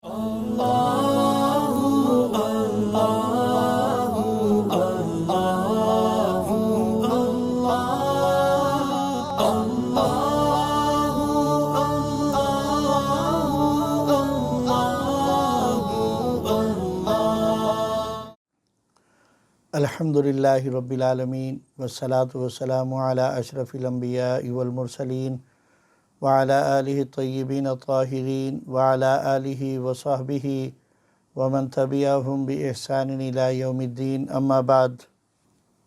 الحمدللہ رب العالمین والصلاة والسلام علی اشرف الانبیاء والمرسلین وعلی آلہ الطیبین الطاہرین وعلی آلہ وصحبہ ومن تبعہم بإحسان الی یوم الدین اما بعد۔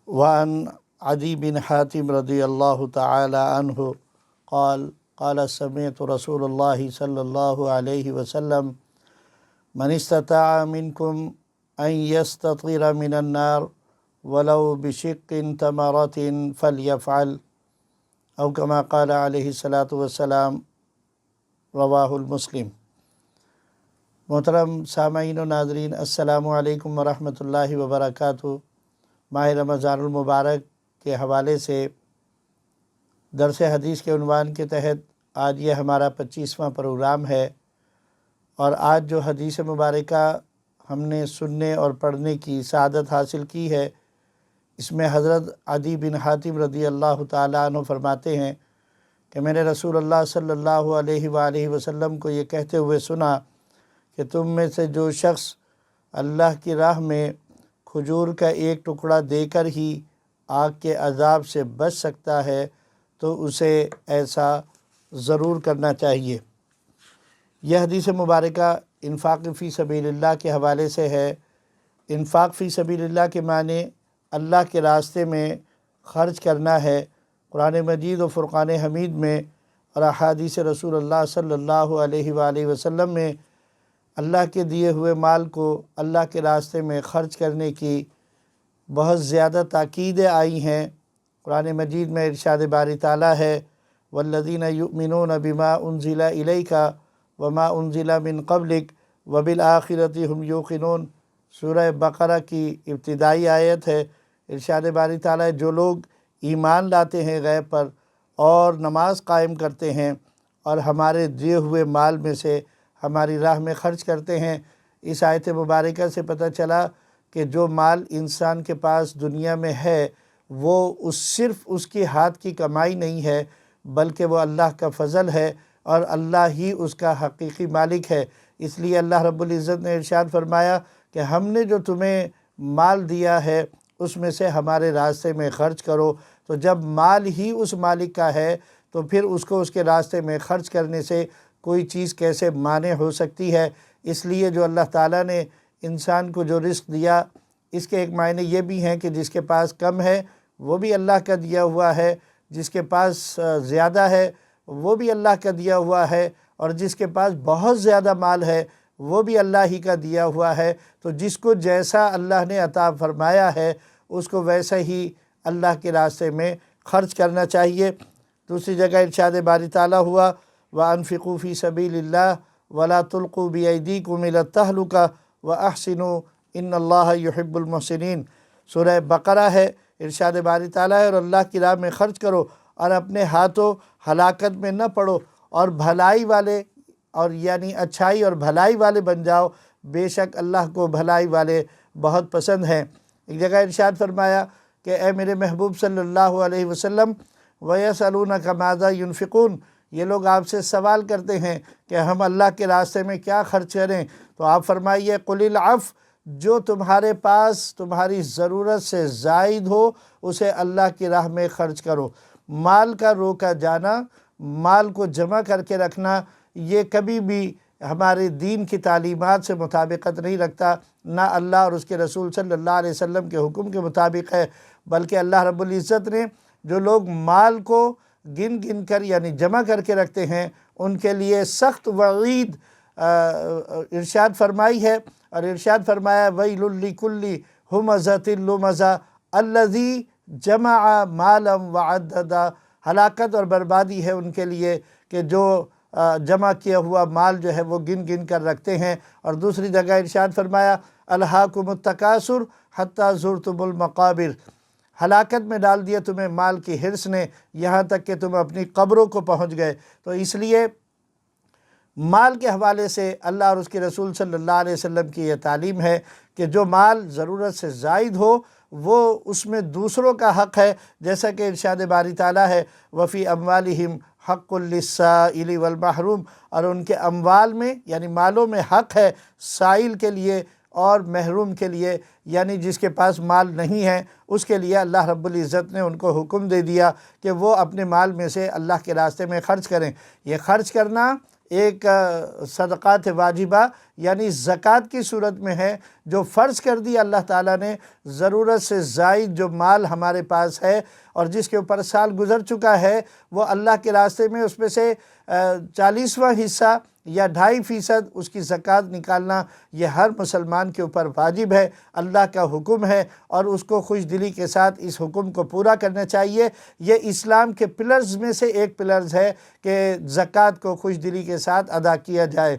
وعن عدی بن حاتم رضی اللہ تعالی عنہ قال قال سمعت رسول اللہ صلی اللہ علیہ وسلم من استطاع منکم ان یستطیر من النار ولو بشق تمرۃ فلیفعل او کما قال علیہ الصلاۃ والسلام، رواہ المسلم۔ محترم سامعین و ناظرین، السلام علیکم ورحمۃ اللہ وبرکاتہ۔ ماہ رمضان المبارک کے حوالے سے درس حدیث کے عنوان کے تحت آج یہ ہمارا 25واں پروگرام ہے، اور آج جو حدیث مبارکہ ہم نے سننے اور پڑھنے کی سعادت حاصل کی ہے، اس میں حضرت عدی بن حاتم رضی اللہ تعالیٰ عنہ فرماتے ہیں کہ میں نے رسول اللہ صلی اللہ علیہ وآلہ وسلم کو یہ کہتے ہوئے سنا کہ تم میں سے جو شخص اللہ کی راہ میں کھجور کا ایک ٹکڑا دے کر ہی آگ کے عذاب سے بچ سکتا ہے تو اسے ایسا ضرور کرنا چاہیے۔ یہ حدیث مبارکہ انفاق فی سبیل اللہ کے حوالے سے ہے۔ انفاق فی سبیل اللہ کے معنی اللہ کے راستے میں خرچ کرنا ہے۔ قرآن مجید و فرقان حمید میں اور احادیث رسول اللہ صلی اللہ علیہ وآلہ وسلم میں اللہ کے دیے ہوئے مال کو اللہ کے راستے میں خرچ کرنے کی بہت زیادہ تاکیدیں آئی ہیں۔ قرآن مجید میں ارشاد باری تعالیٰ ہے والذین یؤمنون بما انزل الیک وما انزل من قبلک وبالآخرۃ ھم یوقنون، سورہ بقرہ کی ابتدائی آیت ہے۔ ارشاد باری تعالیٰ جو لوگ ایمان لاتے ہیں غیب پر اور نماز قائم کرتے ہیں اور ہمارے دیے ہوئے مال میں سے ہماری راہ میں خرچ کرتے ہیں، اس آیت مبارکہ سے پتہ چلا کہ جو مال انسان کے پاس دنیا میں ہے وہ صرف اس کی ہاتھ کی کمائی نہیں ہے، بلکہ وہ اللہ کا فضل ہے اور اللہ ہی اس کا حقیقی مالک ہے۔ اس لیے اللہ رب العزت نے ارشاد فرمایا کہ ہم نے جو تمہیں مال دیا ہے اس میں سے ہمارے راستے میں خرچ کرو۔ تو جب مال ہی اس مالک کا ہے تو پھر اس کو اس کے راستے میں خرچ کرنے سے کوئی چیز کیسے مانع ہو سکتی ہے؟ اس لیے جو اللہ تعالیٰ نے انسان کو جو رزق دیا، اس کے ایک معنی یہ بھی ہیں کہ جس کے پاس کم ہے وہ بھی اللہ کا دیا ہوا ہے، جس کے پاس زیادہ ہے وہ بھی اللہ کا دیا ہوا ہے، اور جس کے پاس بہت زیادہ مال ہے وہ بھی اللہ ہی کا دیا ہوا ہے۔ تو جس کو جیسا اللہ نے عطا فرمایا ہے اس کو ویسا ہی اللہ کے راستے میں خرچ کرنا چاہیے۔ دوسری جگہ ارشاد باری تعالیٰ ہوا وَأَنفِقُوا فِي سَبِيلِ اللَّهِ وَلَا تُلْقُوا بِأَيْدِيكُمْ إِلَى التَّهْلُكَةِ وَأَحْسِنُوا إِنَّ اللَّهَ يُحِبُّ الْمُحْسِنِينَ، سورہ بقرہ ہے۔ ارشاد باری تعالیٰ ہے اور اللہ کی راہ میں خرچ کرو اور اپنے ہاتھوں ہلاکت میں نہ پڑو، اور بھلائی والے اور یعنی اچھائی اور بھلائی والے بن جاؤ، بے شک اللہ کو بھلائی والے بہت پسند ہیں۔ ایک جگہ ارشاد فرمایا کہ اے میرے محبوب صلی اللہ علیہ وسلم وَيَسْأَلُونَكَ مَاذَا يُنْفِقُونَ، یہ لوگ آپ سے سوال کرتے ہیں کہ ہم اللہ کے راستے میں کیا خرچ کریں، تو آپ فرمائیے قُلِ الْعَفْوَ، جو تمہارے پاس تمہاری ضرورت سے زائد ہو اسے اللہ کی راہ میں خرچ کرو۔ مال کا روکا جانا، مال کو جمع کر کے رکھنا، یہ کبھی بھی ہمارے دین کی تعلیمات سے مطابقت نہیں رکھتا، نہ اللہ اور اس کے رسول صلی اللہ علیہ وسلم کے حکم کے مطابق ہے، بلکہ اللہ رب العزت نے جو لوگ مال کو گن گن کر یعنی جمع کر کے رکھتے ہیں ان کے لیے سخت وعید ارشاد فرمائی ہے، اور ارشاد فرمایا وَيْلٌ لِكُلِّ ہُمَزَةٍ لُمَزَةٍ الَّذِي جَمَعَ مَالًا وَعَدَّدَ، ہلاکت اور بربادی ہے ان کے لیے کہ جو جمع کیا ہوا مال جو ہے وہ گن گن کر رکھتے ہیں۔ اور دوسری جگہ ارشاد فرمایا الہاکم التکاثر حتی زرتم المقابر، ہلاکت میں ڈال دیا تمہیں مال کی حرص نے، یہاں تک کہ تم اپنی قبروں کو پہنچ گئے۔ تو اس لیے مال کے حوالے سے اللہ اور اس کے رسول صلی اللہ علیہ وسلم کی یہ تعلیم ہے کہ جو مال ضرورت سے زائد ہو وہ اس میں دوسروں کا حق ہے، جیسا کہ ارشاد باری تعالیٰ ہے وفی اموالہم حق للسائل والمحروم، اور ان کے اموال میں یعنی مالوں میں حق ہے سائل کے لیے اور محروم کے لیے، یعنی جس کے پاس مال نہیں ہے اس کے لیے اللہ رب العزت نے ان کو حکم دے دیا کہ وہ اپنے مال میں سے اللہ کے راستے میں خرچ کریں۔ یہ خرچ کرنا ایک صدقات واجبہ یعنی زکوٰۃ کی صورت میں ہے، جو فرض کر دی اللہ تعالیٰ نے۔ ضرورت سے زائد جو مال ہمارے پاس ہے اور جس کے اوپر سال گزر چکا ہے، وہ اللہ کے راستے میں اس میں سے 40واں حصہ یا 2.5% اس کی زکوٰۃ نکالنا یہ ہر مسلمان کے اوپر واجب ہے، اللہ کا حکم ہے، اور اس کو خوش دلی کے ساتھ اس حکم کو پورا کرنا چاہیے۔ یہ اسلام کے پلرز میں سے ایک پلرز ہے کہ زکوٰۃ کو خوش دلی کے ساتھ ادا کیا جائے۔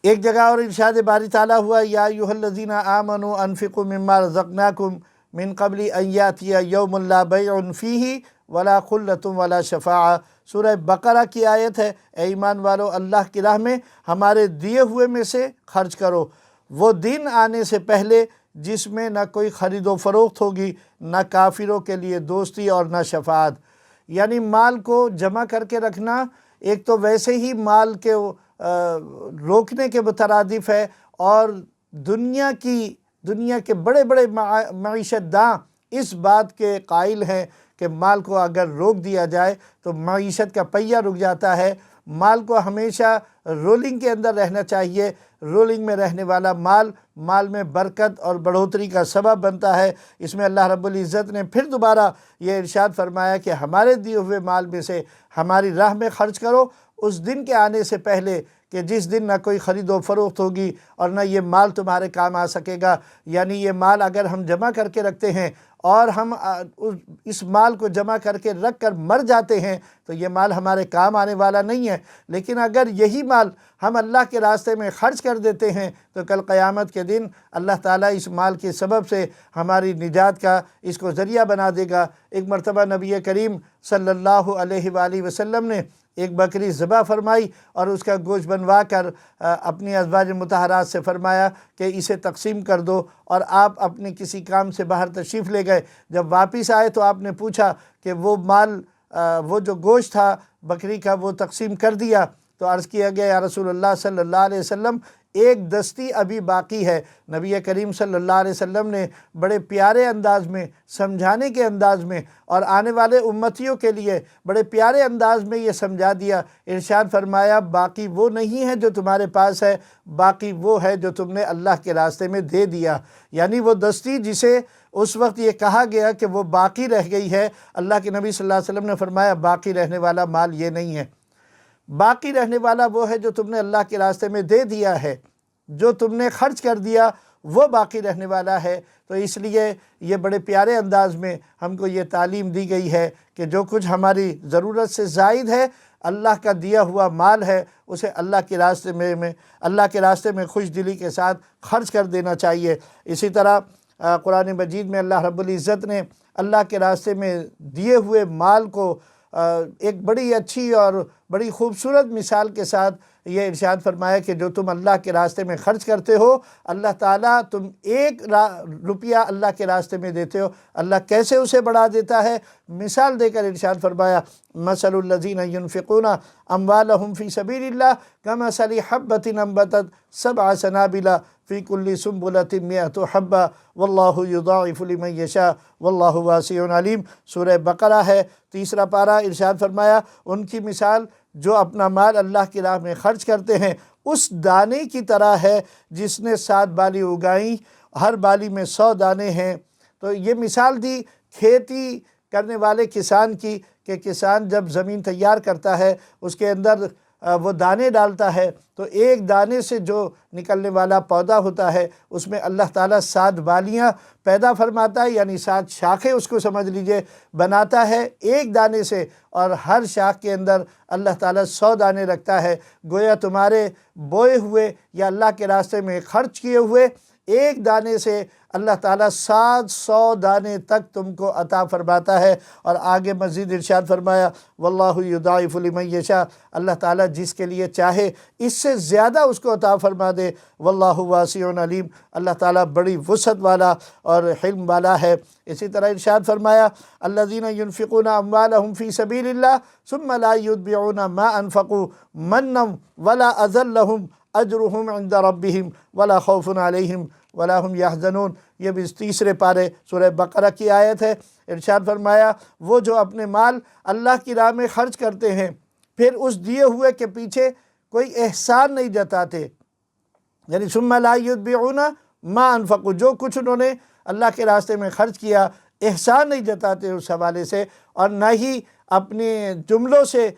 ایک جگہ اور ارشاد باری تعالیٰ ہوا یا ایھا الذین آمنوا انفقوا مما رزقناکم من قبل ان یاتی یوم لا بیع فیہ ولا خلۃ ولا شفاعہ۔ سورہ بقرہ کی آیت ہے، اے ایمان والو اللہ کی راہ میں ہمارے دیے ہوئے میں سے خرچ کرو، وہ دن آنے سے پہلے جس میں نہ کوئی خرید و فروخت ہوگی، نہ کافروں کے لیے دوستی اور نہ شفاعت۔ یعنی مال کو جمع کر کے رکھنا ایک تو ویسے ہی مال کے روکنے کے مترادف ہے، اور دنیا کے بڑے بڑے معیشت داں اس بات کے قائل ہیں کہ مال کو اگر روک دیا جائے تو معیشت کا پہیہ رک جاتا ہے۔ مال کو ہمیشہ رولنگ کے اندر رہنا چاہیے۔ رولنگ میں رہنے والا مال میں برکت اور بڑھوتری کا سبب بنتا ہے۔ اس میں اللہ رب العزت نے پھر دوبارہ یہ ارشاد فرمایا کہ ہمارے دیے ہوئے مال میں سے ہماری راہ میں خرچ کرو اس دن کے آنے سے پہلے کہ جس دن نہ کوئی خرید و فروخت ہوگی اور نہ یہ مال تمہارے کام آ سکے گا۔ یعنی یہ مال اگر ہم جمع کر کے رکھتے ہیں اور ہم اس مال کو جمع کر کے رکھ کر مر جاتے ہیں تو یہ مال ہمارے کام آنے والا نہیں ہے، لیکن اگر یہی مال ہم اللہ کے راستے میں خرچ کر دیتے ہیں تو کل قیامت کے دن اللہ تعالیٰ اس مال کے سبب سے ہماری نجات کا اس کو ذریعہ بنا دے گا۔ ایک مرتبہ نبی کریم صلی اللہ علیہ وآلہ وسلم نے ایک بکری ذبح فرمائی اور اس کا گوشت بنوا کر اپنی ازواج مطہرات سے فرمایا کہ اسے تقسیم کر دو، اور آپ اپنے کسی کام سے باہر تشریف لے گئے۔ جب واپس آئے تو آپ نے پوچھا کہ وہ جو گوشت تھا بکری کا وہ تقسیم کر دیا؟ تو عرض کیا گیا یا رسول اللہ صلی اللہ علیہ وسلم ایک دستی ابھی باقی ہے۔ نبی کریم صلی اللہ علیہ وسلم نے بڑے پیارے انداز میں، سمجھانے کے انداز میں اور آنے والے امتیوں کے لیے بڑے پیارے انداز میں یہ سمجھا دیا۔ ارشاد فرمایا باقی وہ نہیں ہے جو تمہارے پاس ہے، باقی وہ ہے جو تم نے اللہ کے راستے میں دے دیا۔ یعنی وہ دستی جسے اس وقت یہ کہا گیا کہ وہ باقی رہ گئی ہے، اللہ کے نبی صلی اللہ علیہ وسلم نے فرمایا باقی رہنے والا مال یہ نہیں ہے، باقی رہنے والا وہ ہے جو تم نے اللہ کے راستے میں دے دیا ہے، جو تم نے خرچ کر دیا وہ باقی رہنے والا ہے۔ تو اس لیے یہ بڑے پیارے انداز میں ہم کو یہ تعلیم دی گئی ہے کہ جو کچھ ہماری ضرورت سے زائد ہے، اللہ کا دیا ہوا مال ہے، اسے اللہ کے راستے میں خوش دلی کے ساتھ خرچ کر دینا چاہیے۔ اسی طرح قرآن مجید میں اللہ رب العزت نے اللہ کے راستے میں دیے ہوئے مال کو ایک بڑی اچھی اور بڑی خوبصورت مثال کے ساتھ یہ ارشاد فرمایا کہ جو تم اللہ کے راستے میں خرچ کرتے ہو، اللہ تعالیٰ تم 1 روپیہ اللہ کے راستے میں دیتے ہو، اللہ کیسے اسے بڑھا دیتا ہے۔ مثال دے کر ارشاد فرمایا مثل الذین ينفقون اموالهم فی سبیل اللہ کمثل حبۃ انبتت 7 سنابل فی کل سنبلۃ 100 حبۃ واللہ یضاعف لمن یشاء واللہ واسع علیم۔ سورہ بقرہ ہے 3 پارہ۔ ارشاد فرمایا ان کی مثال جو اپنا مال اللہ کی راہ میں خرچ کرتے ہیں اس دانے کی طرح ہے جس نے 7 بالی اگائیں، ہر بالی میں 100 دانے ہیں۔ تو یہ مثال دی کھیتی کرنے والے کسان کی کہ کسان جب زمین تیار کرتا ہے اس کے اندر وہ دانے ڈالتا ہے تو ایک دانے سے جو نکلنے والا پودا ہوتا ہے اس میں اللہ تعالیٰ 7 بالیاں پیدا فرماتا ہے، یعنی 7 شاخیں اس کو سمجھ لیجئے بناتا ہے ایک دانے سے، اور ہر شاخ کے اندر اللہ تعالیٰ 100 دانے رکھتا ہے۔ گویا تمہارے بوئے ہوئے یا اللہ کے راستے میں خرچ کیے ہوئے ایک دانے سے اللہ تعالیٰ 700 دانے تک تم کو عطا فرماتا ہے۔ اور آگے مزید ارشاد فرمایا واللہ یضاعف لمن یشاء، اللہ تعالیٰ جس کے لیے چاہے اس سے زیادہ اس کو عطا فرما دے۔ واللہ واسع علیم، اللہ تعالیٰ بڑی وسعت والا اور حلم والا ہے۔ اسی طرح ارشاد فرمایا الذین ينفقون اموالهم فی سبیل اللہ ثم لا یتبعون ما انفقوا منا ولا اذى لهم اجرهم عند ربهم ولا خوف علیہم ولا هم يحزنون، یہ بھی تیسرے پارے سورہ بقرہ کی آیت ہے۔ ارشاد فرمایا وہ جو اپنے مال اللہ کی راہ میں خرچ کرتے ہیں پھر اس دیے ہوئے کے پیچھے کوئی احسان نہیں جتاتے، یعنی ثم لا یتبعون ما انفقوا، جو کچھ انہوں نے اللہ کے راستے میں خرچ کیا احسان نہیں جتاتے اس حوالے سے، اور نہ ہی اپنے جملوں سے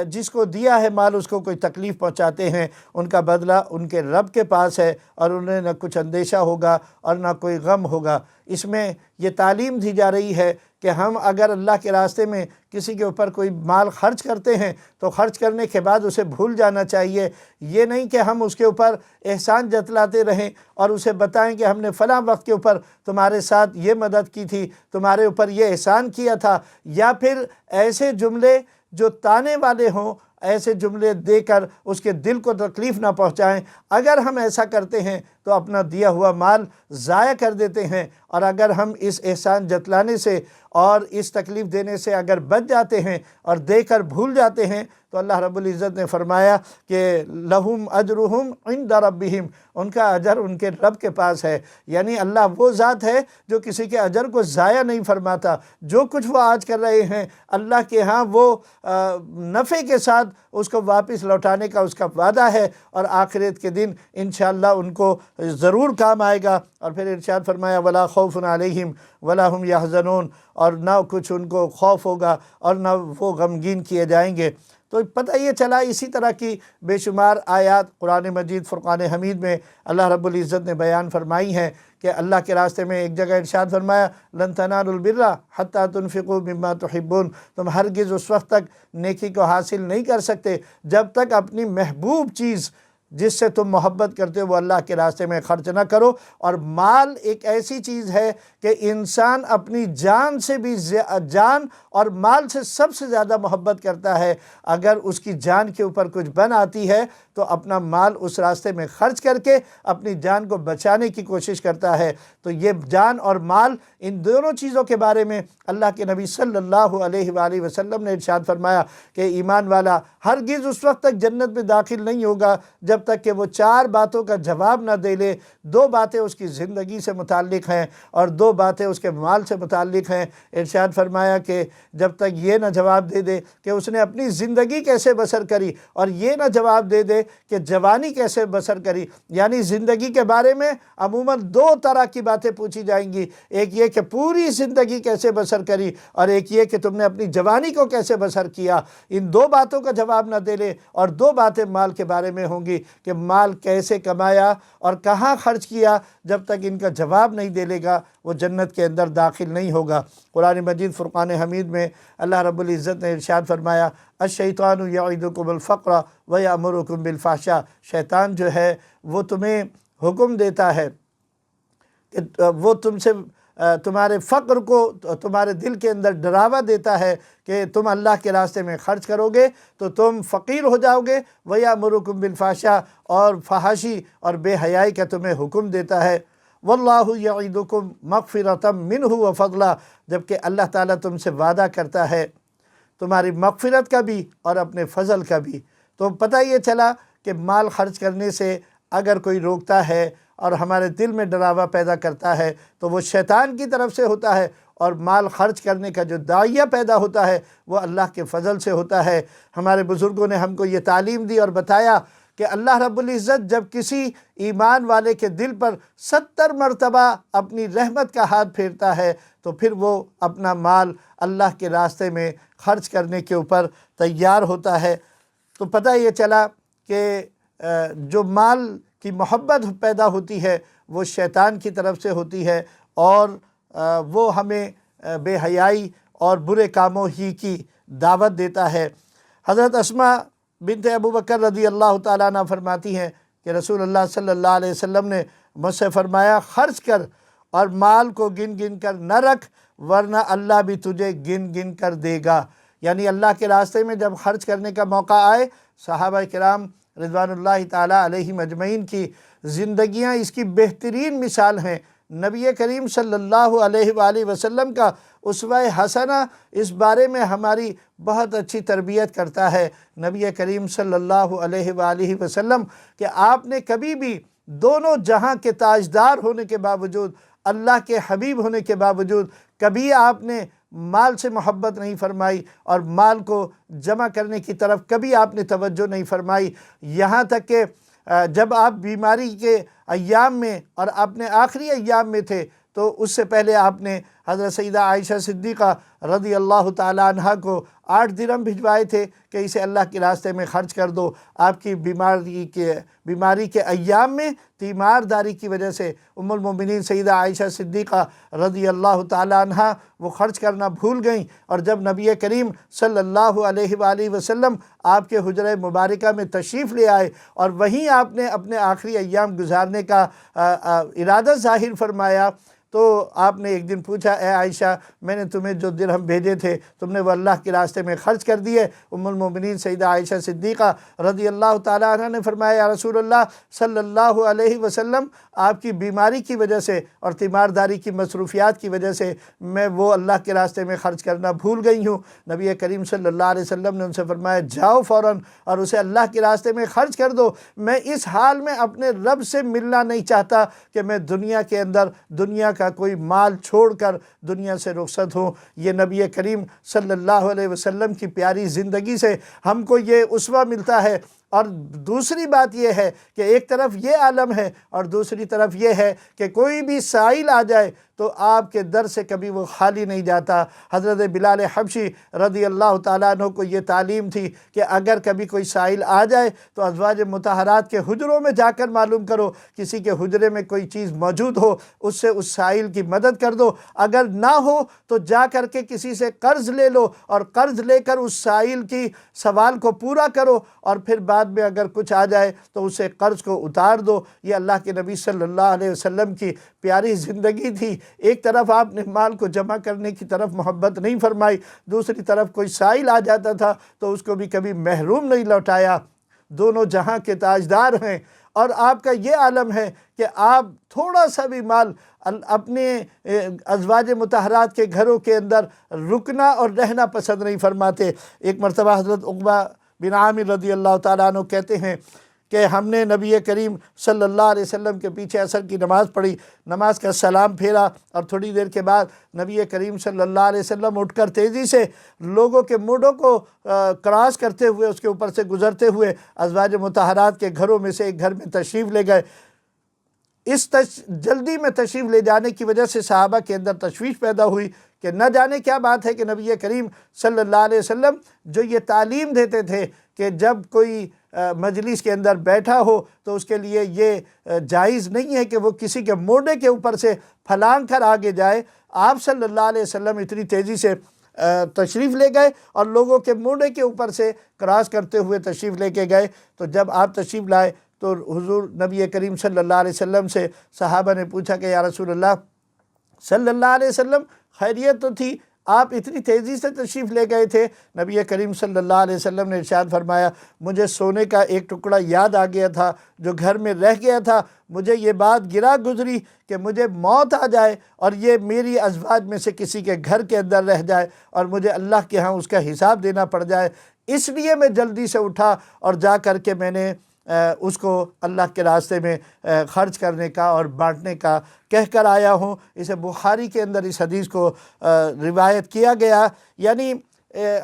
جس کو دیا ہے مال اس کو کوئی تکلیف پہنچاتے ہیں۔ ان کا بدلہ ان کے رب کے پاس ہے اور انہیں نہ کچھ اندیشہ ہوگا اور نہ کوئی غم ہوگا۔ اس میں یہ تعلیم دی جا رہی ہے کہ ہم اگر اللہ کے راستے میں کسی کے اوپر کوئی مال خرچ کرتے ہیں تو خرچ کرنے کے بعد اسے بھول جانا چاہیے، یہ نہیں کہ ہم اس کے اوپر احسان جتلاتے رہیں اور اسے بتائیں کہ ہم نے فلاں وقت کے اوپر تمہارے ساتھ یہ مدد کی تھی، تمہارے اوپر یہ احسان کیا تھا، یا پھر ایسے جملے جو تانے والے ہوں ایسے جملے دے کر اس کے دل کو تکلیف نہ پہنچائیں۔ اگر ہم ایسا کرتے ہیں تو اپنا دیا ہوا مال ضائع کر دیتے ہیں، اور اگر ہم اس احسان جتلانے سے اور اس تکلیف دینے سے اگر بچ جاتے ہیں اور دے کر بھول جاتے ہیں تو اللہ رب العزت نے فرمایا کہ لہم اجرہم عند ربہم، ان کا اجر ان کے رب کے پاس ہے۔ یعنی اللہ وہ ذات ہے جو کسی کے اجر کو ضائع نہیں فرماتا۔ جو کچھ وہ آج کر رہے ہیں اللہ کے ہاں وہ نفع کے ساتھ اس کو واپس لوٹانے کا اس کا وعدہ ہے، اور آخرت کے دن انشاءاللہ ان کو ضرور کام آئے گا۔ اور پھر ارشاد فرمایا ولا خوف علیہم ولا هم يحزنون، اور نہ کچھ ان کو خوف ہوگا اور نہ وہ غمگین کیے جائیں گے۔ تو پتہ یہ چلا اسی طرح کی بے شمار آیات قرآن مجید فرقان حمید میں اللہ رب العزت نے بیان فرمائی ہیں کہ اللہ کے راستے میں ایک جگہ ارشاد فرمایا لن تنالوا البر حتى تنفقوا مما تحبون، تم ہرگز اس وقت تک نیکی کو حاصل نہیں کر سکتے جب تک اپنی محبوب چیز جس سے تم محبت کرتے ہو وہ اللہ کے راستے میں خرچ نہ کرو۔ اور مال ایک ایسی چیز ہے کہ انسان اپنی جان سے بھی جان اور مال سے سب سے زیادہ محبت کرتا ہے۔ اگر اس کی جان کے اوپر کچھ بن آتی ہے تو اپنا مال اس راستے میں خرچ کر کے اپنی جان کو بچانے کی کوشش کرتا ہے۔ تو یہ جان اور مال، ان دونوں چیزوں کے بارے میں اللہ کے نبی صلی اللہ علیہ وآلہ وسلم نے ارشاد فرمایا کہ ایمان والا ہرگز اس وقت تک جنت میں داخل نہیں ہوگا جب تک کہ وہ 4 باتوں کا جواب نہ دے لے۔ 2 باتیں اس کی زندگی سے متعلق ہیں اور 2 باتیں اس کے مال سے متعلق ہیں۔ ارشاد فرمایا کہ جب تک یہ نہ جواب دے دے کہ اس نے اپنی زندگی کیسے بسر کری، اور یہ نہ جواب دے دے کہ جوانی کیسے بسر کری، یعنی زندگی کے بارے میں عموماً 2 طرح کی باتیں پوچھی جائیں گی، ایک یہ کہ پوری زندگی کیسے بسر کری، اور ایک یہ کہ تم نے اپنی جوانی کو کیسے بسر کیا۔ ان 2 باتوں کا جواب نہ دے لے، اور 2 باتیں مال کے بارے میں ہوں گی کہ مال کیسے کمایا اور کہاں خرچ کیا، جب تک ان کا جواب نہیں دے لے گا وہ جنت کے اندر داخل نہیں ہوگا۔ قرآن مجید فرقان حمید میں اللہ رب العزت نے ارشاد فرمایا الشیطان یعدکم الفقر ویأمرکم بالفحشاء، شیطان جو ہے وہ تمہیں حکم دیتا ہے کہ وہ تم سے تمہارے فقر کو تمہارے دل کے اندر ڈراوا دیتا ہے کہ تم اللہ کے راستے میں خرچ کرو گے تو تم فقیر ہو جاؤ گے، وَيَأْمُرُكُمْ بِالْفَحْشَاءِ، اور فحاشی اور بے حیائی کا تمہیں حکم دیتا ہے۔ وَاللَّهُ يَعِدُكُمْ مَغْفِرَةً مِّنْهُ وَفَضْلًا، جبکہ اللہ تعالیٰ تم سے وعدہ کرتا ہے تمہاری مغفرت کا بھی اور اپنے فضل کا بھی۔ تو پتہ یہ چلا کہ مال خرچ کرنے سے اگر کوئی روکتا ہے اور ہمارے دل میں ڈراوا پیدا کرتا ہے تو وہ شیطان کی طرف سے ہوتا ہے، اور مال خرچ کرنے کا جو داعیہ پیدا ہوتا ہے وہ اللہ کے فضل سے ہوتا ہے۔ ہمارے بزرگوں نے ہم کو یہ تعلیم دی اور بتایا کہ اللہ رب العزت جب کسی ایمان والے کے دل پر 70 مرتبہ اپنی رحمت کا ہاتھ پھیرتا ہے تو پھر وہ اپنا مال اللہ کے راستے میں خرچ کرنے کے اوپر تیار ہوتا ہے۔ تو پتہ یہ چلا کہ جو مال کی محبت پیدا ہوتی ہے وہ شیطان کی طرف سے ہوتی ہے، اور وہ ہمیں بے حیائی اور برے کاموں ہی کی دعوت دیتا ہے۔ حضرت اسماء بنت ابو بکر رضی اللہ تعالیٰ عنہ فرماتی ہیں کہ رسول اللہ صلی اللہ علیہ وسلم نے مجھ سے فرمایا خرچ کر اور مال کو گن گن کر نہ رکھ ورنہ اللہ بھی تجھے گن گن کر دے گا۔ یعنی اللہ کے راستے میں جب خرچ کرنے کا موقع آئے، صحابہ کرام رضوان اللہ تعالیٰ علیہم اجمعین کی زندگیاں اس کی بہترین مثال ہیں۔ نبی کریم صلی اللہ علیہ وآلہ وسلم کا اسوہ حسنہ اس بارے میں ہماری بہت اچھی تربیت کرتا ہے۔ نبی کریم صلی اللہ علیہ وآلہ وسلم کہ آپ نے کبھی بھی دونوں جہاں کے تاجدار ہونے کے باوجود، اللہ کے حبیب ہونے کے باوجود، کبھی آپ نے مال سے محبت نہیں فرمائی اور مال کو جمع کرنے کی طرف کبھی آپ نے توجہ نہیں فرمائی۔ یہاں تک کہ جب آپ بیماری کے ایام میں اور اپنے آخری ایام میں تھے تو اس سے پہلے آپ نے حضرت سیدہ عائشہ صدیقہ رضی اللہ تعالیٰ عنہ کو 8 درہم بھجوائے تھے کہ اسے اللہ کے راستے میں خرچ کر دو۔ آپ کی بیماری کے ایام میں تیمارداری کی وجہ سے ام المومنین سیدہ عائشہ صدیقہ رضی اللہ تعالیٰ عنہ وہ خرچ کرنا بھول گئیں، اور جب نبی کریم صلی اللہ علیہ وآلہ وسلم آپ کے حجرہ مبارکہ میں تشریف لے آئے اور وہیں آپ نے اپنے آخری ایام گزارنے کا ارادہ ظاہر فرمایا، تو آپ نے ایک دن پوچھا، اے عائشہ میں نے تمہیں جو درہم بھیجے تھے تم نے وہ اللہ کے راستے میں خرچ کر دیے؟ ام المومنین سیدہ عائشہ صدیقہ رضی اللہ تعالیٰ عنہ نے فرمایا، یا رسول اللہ صلی اللہ علیہ وسلم آپ کی بیماری کی وجہ سے اور تیمارداری کی مصروفیات کی وجہ سے میں وہ اللہ کے راستے میں خرچ کرنا بھول گئی ہوں۔ نبی کریم صلی اللہ علیہ وسلم نے ان سے فرمایا، جاؤ فوراً اور اسے اللہ کے راستے میں خرچ کر دو۔ میں اس حال میں اپنے رب سے ملنا نہیں چاہتا کہ میں دنیا کے اندر دنیا کا کوئی مال چھوڑ کر دنیا سے رخصت ہوں۔ یہ نبی کریم صلی اللہ علیہ وسلم کی پیاری زندگی سے ہم کو یہ اسوہ ملتا ہے۔ اور دوسری بات یہ ہے کہ ایک طرف یہ عالم ہے اور دوسری طرف یہ ہے کہ کوئی بھی سائل آ جائے تو آپ کے در سے کبھی وہ خالی نہیں جاتا۔ حضرت بلال حبشی رضی اللہ تعالیٰ عنہ کو یہ تعلیم تھی کہ اگر کبھی کوئی سائل آ جائے تو ازواج مطہرات کے حجروں میں جا کر معلوم کرو، کسی کے حجرے میں کوئی چیز موجود ہو اس سے اس سائل کی مدد کر دو، اگر نہ ہو تو جا کر کے کسی سے قرض لے لو اور قرض لے کر اس سائل کی سوال کو پورا کرو، اور پھر بعد میں اگر کچھ آ جائے تو اسے قرض کو اتار دو۔ یہ اللہ کے نبی صلی اللہ علیہ وسلم کی پیاری زندگی تھی۔ ایک طرف آپ نے مال کو جمع کرنے کی طرف محبت نہیں فرمائی، دوسری طرف کوئی سائل آ جاتا تھا تو اس کو بھی کبھی محروم نہیں لوٹایا۔ دونوں جہاں کے تاجدار ہیں، اور آپ کا یہ عالم ہے کہ آپ تھوڑا سا بھی مال اپنے ازواج مطہرات کے گھروں کے اندر رکنا اور رہنا پسند نہیں فرماتے۔ ایک مرتبہ حضرت عقبہ بن عامر رضی اللہ تعالیٰ عنہ کہتے ہیں کہ ہم نے نبی کریم صلی اللہ علیہ وسلم کے پیچھے عصر کی نماز پڑھی، نماز کا سلام پھیرا اور تھوڑی دیر کے بعد نبی کریم صلی اللہ علیہ وسلم اٹھ کر تیزی سے لوگوں کے موڈوں کو کراس کرتے ہوئے اس کے اوپر سے گزرتے ہوئے ازواج مطہرات کے گھروں میں سے ایک گھر میں تشریف لے گئے۔ اس جلدی میں تشریف لے جانے کی وجہ سے صحابہ کے اندر تشویش پیدا ہوئی کہ نہ جانے کیا بات ہے کہ نبی کریم صلی اللہ علیہ وسلم جو یہ تعلیم دیتے تھے کہ جب کوئی مجلس کے اندر بیٹھا ہو تو اس کے لیے یہ جائز نہیں ہے کہ وہ کسی کے موڈے کے اوپر سے پھلانگ کر آگے جائے، آپ صلی اللہ علیہ وسلم اتنی تیزی سے تشریف لے گئے اور لوگوں کے موڈے کے اوپر سے کراس کرتے ہوئے تشریف لے کے گئے۔ تو جب آپ تشریف لائے تو حضور نبی کریم صلی اللہ علیہ وسلم سے صحابہ نے پوچھا کہ یا رسول اللہ صلی اللہ علیہ وسلم خیریت تو تھی، آپ اتنی تیزی سے تشریف لے گئے تھے؟ نبی کریم صلی اللہ علیہ وسلم نے ارشاد فرمایا، مجھے سونے کا ایک ٹکڑا یاد آ گیا تھا جو گھر میں رہ گیا تھا، مجھے یہ بات گرا گزری کہ مجھے موت آ جائے اور یہ میری ازواج میں سے کسی کے گھر کے اندر رہ جائے اور مجھے اللہ کے ہاں اس کا حساب دینا پڑ جائے، اس لیے میں جلدی سے اٹھا اور جا کر کے میں نے اس کو اللہ کے راستے میں خرچ کرنے کا اور بانٹنے کا کہہ کر آیا ہوں۔ اسے بخاری کے اندر اس حدیث کو روایت کیا گیا۔ یعنی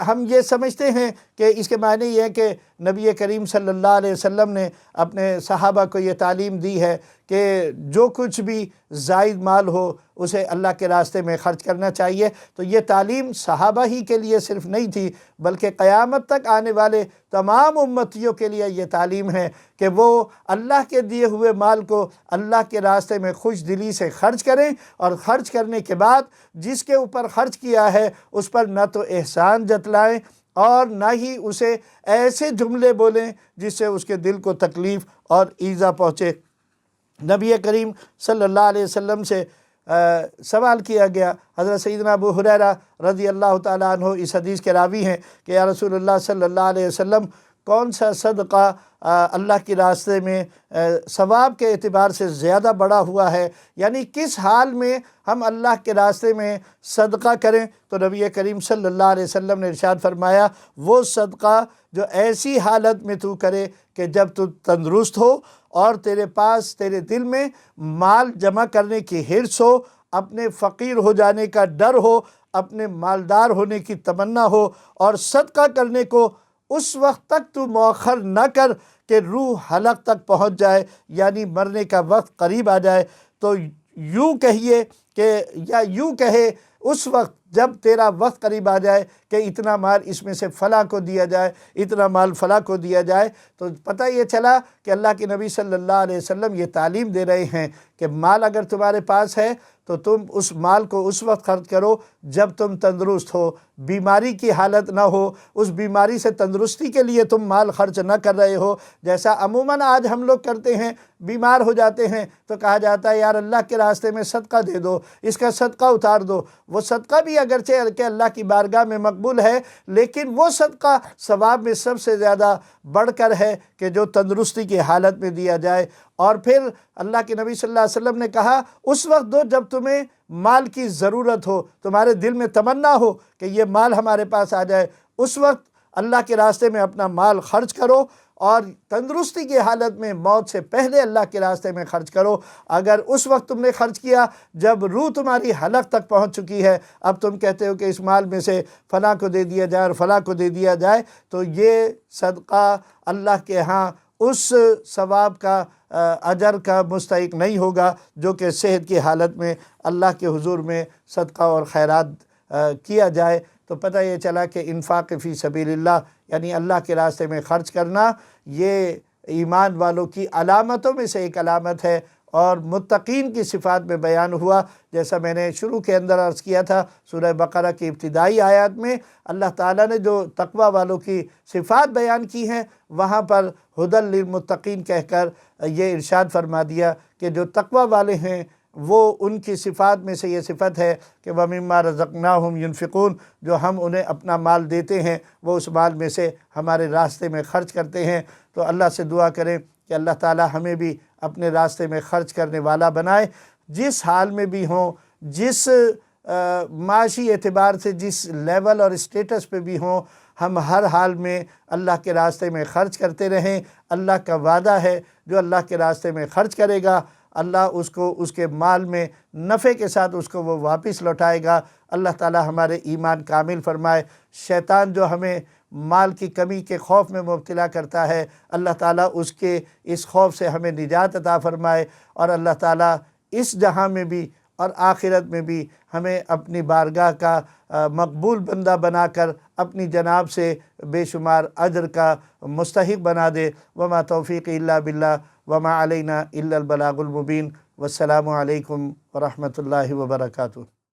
ہم یہ سمجھتے ہیں کہ اس کے معنی یہ ہے کہ نبی کریم صلی اللہ علیہ وسلم نے اپنے صحابہ کو یہ تعلیم دی ہے کہ جو کچھ بھی زائد مال ہو اسے اللہ کے راستے میں خرچ کرنا چاہیے۔ تو یہ تعلیم صحابہ ہی کے لیے صرف نہیں تھی بلکہ قیامت تک آنے والے تمام امتیوں کے لیے یہ تعلیم ہے کہ وہ اللہ کے دیے ہوئے مال کو اللہ کے راستے میں خوش دلی سے خرچ کریں، اور خرچ کرنے کے بعد جس کے اوپر خرچ کیا ہے اس پر نہ تو احسان جتلائیں اور نہ ہی اسے ایسے جملے بولیں جس سے اس کے دل کو تکلیف اور ایذا پہنچے۔ نبی کریم صلی اللہ علیہ وسلم سے سوال کیا گیا۔ حضرت سیدنا ابو ہریرہ رضی اللہ تعالیٰ عنہ اس حدیث کے راوی ہیں کہ یا رسول اللہ صلی اللہ علیہ وسلم، کون سا صدقہ اللہ کے راستے میں ثواب کے اعتبار سے زیادہ بڑا ہوا ہے، یعنی کس حال میں ہم اللہ کے راستے میں صدقہ کریں؟ تو نبی کریم صلی اللہ علیہ وسلم نے ارشاد فرمایا، وہ صدقہ جو ایسی حالت میں تو کرے کہ جب تو تندرست ہو اور تیرے پاس، تیرے دل میں مال جمع کرنے کی حرص ہو، اپنے فقیر ہو جانے کا ڈر ہو، اپنے مالدار ہونے کی تمنا ہو، اور صدقہ کرنے کو اس وقت تک تو مؤخر نہ کر کہ روح حلق تک پہنچ جائے، یعنی مرنے کا وقت قریب آ جائے۔ تو یوں کہیے کہ، یا یوں کہے اس وقت جب تیرا وقت قریب آ جائے کہ اتنا مال اس میں سے فلاں کو دیا جائے، اتنا مال فلاں کو دیا جائے۔ تو پتہ یہ چلا کہ اللہ کے نبی صلی اللہ علیہ وسلم یہ تعلیم دے رہے ہیں کہ مال اگر تمہارے پاس ہے تو تم اس مال کو اس وقت خرچ کرو جب تم تندرست ہو، بیماری کی حالت نہ ہو، اس بیماری سے تندرستی کے لیے تم مال خرچ نہ کر رہے ہو، جیسا عموماً آج ہم لوگ کرتے ہیں۔ بیمار ہو جاتے ہیں تو کہا جاتا ہے یار اللہ کے راستے میں صدقہ دے دو، اس کا صدقہ اتار دو۔ وہ صدقہ بھی اگرچہ کہ اللہ کی بارگاہ میں مقبول ہے، لیکن وہ صدقہ ثواب میں سب سے زیادہ بڑھ کر ہے کہ جو تندرستی کی حالت میں دیا جائے۔ اور پھر اللہ کے نبی صلی اللہ علیہ وسلم نے کہا اس وقت دو جب تمہیں مال کی ضرورت ہو، تمہارے دل میں تمنا ہو کہ یہ مال ہمارے پاس آ جائے، اس وقت اللہ کے راستے میں اپنا مال خرچ کرو، اور تندرستی کی حالت میں موت سے پہلے اللہ کے راستے میں خرچ کرو۔ اگر اس وقت تم نے خرچ کیا جب روح تمہاری حلق تک پہنچ چکی ہے، اب تم کہتے ہو کہ اس مال میں سے فلاں کو دے دیا جائے اور فلاں کو دے دیا جائے، تو یہ صدقہ اللہ کے ہاں اس ثواب کا، اجر کا مستحق نہیں ہوگا جو کہ صحت کی حالت میں اللہ کے حضور میں صدقہ اور خیرات کیا جائے۔ تو پتہ یہ چلا کہ انفاق فی سبیل اللہ، یعنی اللہ کے راستے میں خرچ کرنا، یہ ایمان والوں کی علامتوں میں سے ایک علامت ہے، اور متقین کی صفات میں بیان ہوا، جیسا میں نے شروع کے اندر عرض کیا تھا۔ سورہ بقرہ کی ابتدائی آیات میں اللہ تعالیٰ نے جو تقوی والوں کی صفات بیان کی ہیں، وہاں پر ھدی للمتقین کہہ کر یہ ارشاد فرما دیا کہ جو تقوی والے ہیں وہ، ان کی صفات میں سے یہ صفت ہے کہ وَمِمَّا رَزَقْنَاهُمْ يُنْفِقُونَ، جو ہم انہیں اپنا مال دیتے ہیں وہ اس مال میں سے ہمارے راستے میں خرچ کرتے ہیں۔ تو اللہ سے دعا کریں کہ اللہ تعالیٰ ہمیں بھی اپنے راستے میں خرچ کرنے والا بنائے، جس حال میں بھی ہوں، جس معاشی اعتبار سے جس لیول اور اسٹیٹس پہ بھی ہوں، ہم ہر حال میں اللہ کے راستے میں خرچ کرتے رہیں۔ اللہ کا وعدہ ہے جو اللہ کے راستے میں خرچ کرے گا، اللہ اس کو اس کے مال میں نفع کے ساتھ اس کو وہ واپس لوٹائے گا۔ اللہ تعالی ہمارے ایمان کامل فرمائے۔ شیطان جو ہمیں مال کی کمی کے خوف میں مبتلا کرتا ہے، اللہ تعالیٰ اس کے اس خوف سے ہمیں نجات عطا فرمائے، اور اللہ تعالیٰ اس جہاں میں بھی اور آخرت میں بھی ہمیں اپنی بارگاہ کا مقبول بندہ بنا کر اپنی جناب سے بے شمار اجر کا مستحق بنا دے۔ وما توفیق الا باللہ وما علینا الا البلاغ المبین۔ والسلام علیکم ورحمۃ اللہ وبرکاتہ۔